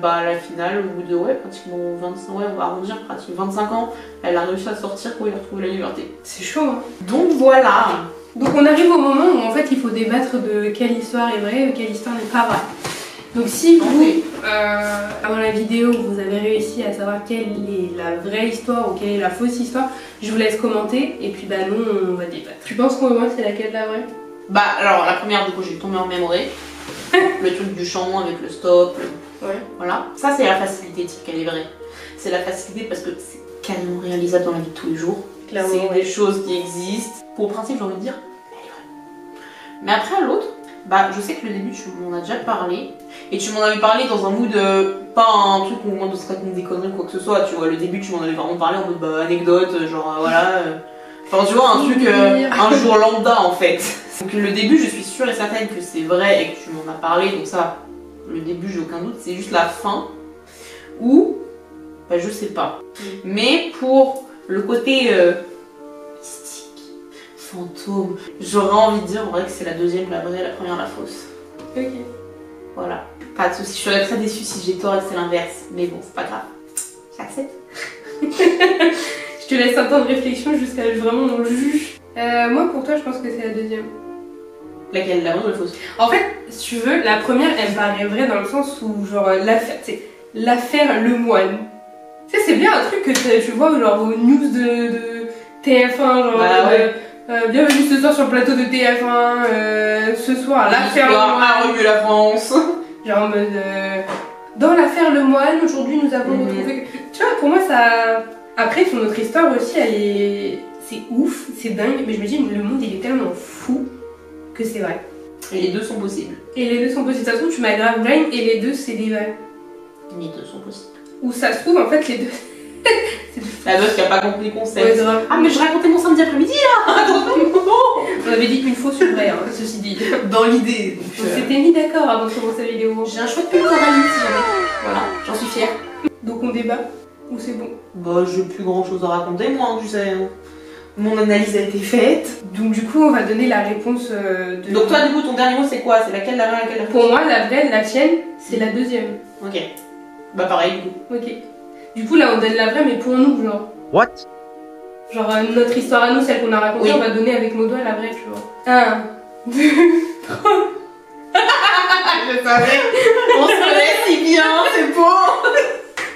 bah à la finale, au bout de pratiquement 25, on va arrondir, pratiquement 25 ans, elle a réussi à sortir pour y retrouver la liberté. C'est chaud hein. Donc voilà. Donc on arrive au moment où en fait il faut débattre de quelle histoire est vraie et quelle histoire n'est pas vraie. Donc si vous, avant la vidéo, vous avez réussi à savoir quelle est la vraie histoire ou quelle est la fausse histoire, je vous laisse commenter et puis bah nous on va débattre. Tu penses qu'au moins c'est laquelle la vraie? Bah alors la première du coup j'ai tombé en mémoire, le truc du chant avec le stop, voilà. Ça c'est la facilité type qu'elle est vraie. C'est la facilité parce que c'est carrément réalisable dans la vie de tous les jours. C'est des choses qui existent. Pour le principe j'ai envie de dire, elle est vraie. Mais après l'autre, bah je sais que le début tu m'en as déjà parlé. Et tu m'en avais parlé dans un mood, pas un truc où on se raconte des conneries ou quoi que ce soit, tu vois, le début tu m'en avais vraiment parlé en mode bah, anecdote, genre voilà. Enfin tu vois, un truc, un jour lambda en fait. Donc le début je suis sûre et certaine que c'est vrai et que tu m'en as parlé, donc ça, le début j'ai aucun doute, c'est juste la fin où, bah je sais pas. Mais pour le côté mystique, fantôme, j'aurais envie de dire en vrai que c'est la deuxième la vraie, la première la fausse. Ok. Voilà, pas de soucis, je serais très déçue si j'ai tort et que c'est l'inverse, mais bon, c'est pas grave, j'accepte. Je te laisse un temps de réflexion jusqu'à vraiment on juge. Moi pour toi je pense que c'est la deuxième. Laquelle, la vraie ou la fausse? En fait, si tu veux, la première elle me paraît vraie dans le sens où genre l'affaire Le Moine. Tu sais c'est bien un truc que tu vois genre aux news de TF1 genre bienvenue ce soir sur le plateau de TF1, ce soir l'affaire Le Moine. A revu la France. Genre en mode dans l'affaire Le Moine, aujourd'hui nous avons retrouvé... Tu vois, pour moi ça... Après son autre histoire aussi, elle est... C'est ouf, c'est dingue, mais je me dis le monde il est tellement fou que c'est vrai. Et les deux sont possibles. Et les deux sont possibles. Ça se trouve tu m'as grave blind et les deux c'est des vrais. Les deux sont possibles. Ou ça se trouve en fait les deux... La meuf qui a pas compris le concept. Ouais, ah mais je racontais mon samedi après-midi là. On avait dit une fausse une vraie, hein, ceci dit. Dans l'idée. On s'était mis d'accord avant de commencer la vidéo. J'ai un chouette pull coralie si jamais. Voilà, j'en suis fière. Donc on débat ou c'est bon? Bah j'ai plus grand chose à raconter moi, tu sais. Mon analyse a été faite. Donc du coup on va donner la réponse de... Donc toi du coup ton dernier mot c'est quoi? C'est laquelle la vraie, laquelle la fausse? Pour moi la vraie, la tienne, c'est la deuxième. Ok. Bah pareil du coup. Ok. Du coup là on donne la vraie mais pour nous genre. What? Genre notre histoire à nous, celle qu'on a racontée, on va donner avec nos doigts la vraie tu vois. 1, 2, 3. Je savais. On se connaît si bien, c'est beau.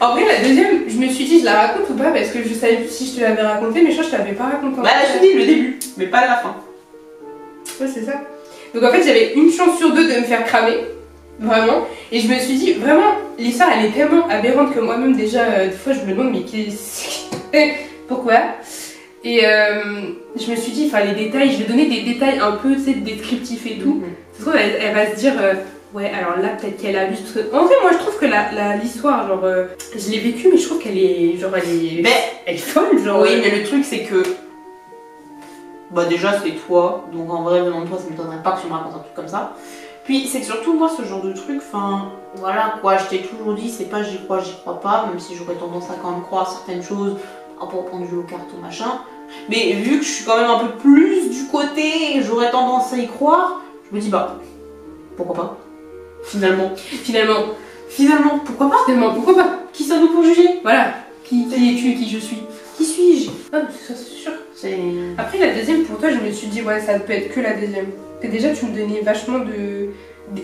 En vrai la deuxième, je me suis dit je la raconte ou pas parce que je savais plus si je te l'avais raconté mais je crois que je t'avais pas raconté. Bah je te dis le début, mais pas la fin. Ouais c'est ça. Donc en fait j'avais une chance sur deux de me faire cramer. Vraiment. Et je me suis dit, vraiment, l'histoire elle est tellement aberrante que moi-même déjà, des fois je me demande mais qu'est-ce... pourquoi? Et je me suis dit, enfin les détails, je vais donner des détails un peu, tu sais, descriptifs et tout. Ça se trouve, elle va se dire, ouais alors là peut-être qu'elle abuse. En vrai moi je trouve que l'histoire, genre, je l'ai vécue mais je trouve qu'elle est, genre elle est folle, genre. Oui mais le truc c'est que... Bah déjà c'est toi, donc en vrai venant de toi ça me donnerait pas que tu me racontes un truc comme ça. Puis c'est que surtout moi ce genre de truc, enfin voilà quoi, je t'ai toujours dit c'est pas j'y crois pas, même si j'aurais tendance à quand même croire certaines choses, un peu au point de vue au carton machin. Mais vu que je suis quand même un peu plus du côté, j'aurais tendance à y croire. Je me dis bah, pourquoi pas. Finalement, pourquoi pas. Finalement, pourquoi pas. Qui sommes-nous pour juger? Voilà. Qui es-tu, qui je suis? Qui suis-je? Ah, ça c'est sûr. Après la deuxième, pour toi, je me suis dit, ouais, ça peut être que la deuxième. Et déjà, tu me donnais vachement de...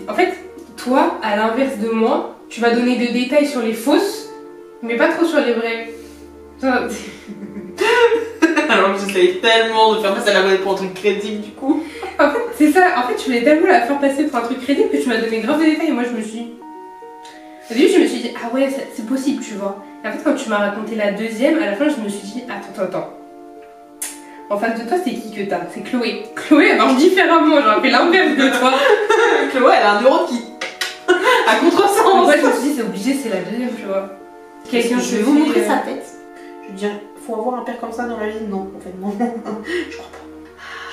En fait, toi, à l'inverse de moi, tu vas donner des détails sur les fausses, mais pas trop sur les vraies. Alors que j'essayais tellement de faire passer la monnaie pour un truc crédible du coup. En fait, c'est ça. En fait, tu voulais tellement la faire passer pour un truc crédible que tu m'as donné grave de détails. Et moi, je me suis... Au début, je me suis dit, ah ouais, c'est possible, tu vois. Et en fait, quand tu m'as raconté la deuxième, à la fin, je me suis dit, attends. En face de toi, c'est qui que t'as? C'est Chloé. Chloé, elle marche différemment. J'aurais fait l'inverse de toi. Chloé, elle a un neurone qui... à contresens. En fait, je me suis dit, c'est obligé, c'est la deuxième, tu vois. Quelqu'un, je vais vous montrer sa tête. Je veux dire, faut avoir un père comme ça dans la vie? Non, en fait, non. Je crois pas.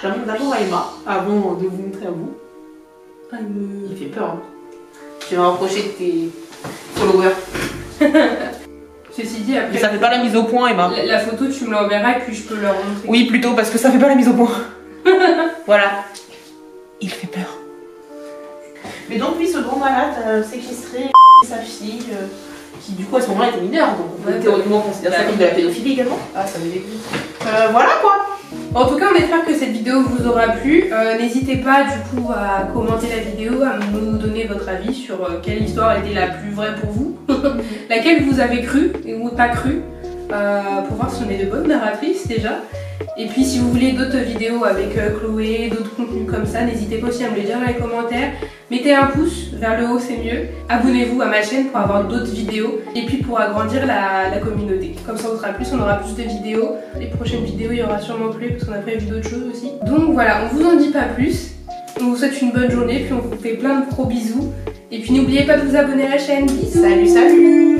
Je la montre d'abord à Emma, avant de vous montrer à vous. Ah, il fait peur. Hein. Tu vas rapprocher de tes followers. Ceci dit, après... Mais ça fait pas la mise au point, Emma. La photo, tu me l'enverras et puis je peux leur montrer. Oui, plutôt, parce que ça fait pas la mise au point. Voilà. Il fait peur. Mais donc, lui, ce grand malade séquestré sa fille, qui du coup à ce moment-là était mineure, donc on peut théoriquement considérer ça comme de la pédophilie également. Ah, ça me dégoûte. Voilà quoi. En tout cas, on espère que cette vidéo vous aura plu. N'hésitez pas du coup à commenter la vidéo, à nous donner votre avis sur quelle histoire était la plus vraie pour vous, laquelle vous avez cru ou pas cru, pour voir si on est de bonnes narratrices déjà. Et puis si vous voulez d'autres vidéos avec Chloé, d'autres contenus comme ça, n'hésitez pas aussi à me le dire dans les commentaires. Mettez un pouce vers le haut, c'est mieux. Abonnez-vous à ma chaîne pour avoir d'autres vidéos et puis pour agrandir la communauté. Comme ça on aura plus de vidéos. Les prochaines vidéos, il y aura sûrement plus parce qu'on a prévu d'autres choses aussi. Donc voilà, on vous en dit pas plus. On vous souhaite une bonne journée, puis on vous fait plein de gros bisous. Et puis n'oubliez pas de vous abonner à la chaîne. Bisous. Salut.